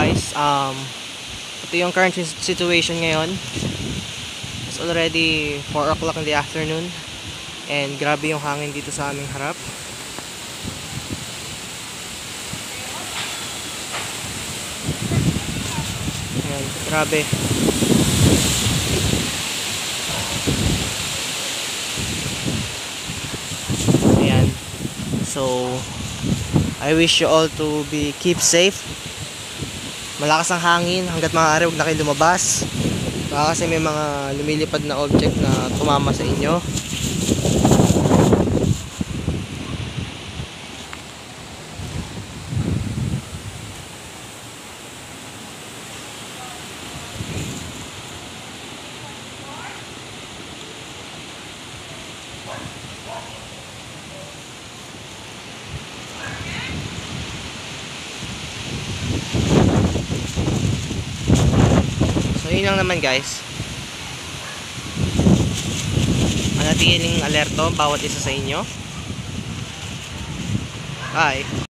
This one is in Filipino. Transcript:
guys, ito yung current situation ngayon. It's already 4 o'clock in the afternoon and grabe yung hangin dito sa aming harap. Ayan, grabe. Ayan. So I wish you all to keep safe. Malakas ang hangin, hanggat maaari huwag na kayo lumabas. Baka kasi may mga lumilipad na object na tumama sa inyo. So yun lang naman guys. Manatiling alerto bawat isa sa inyo. Bye.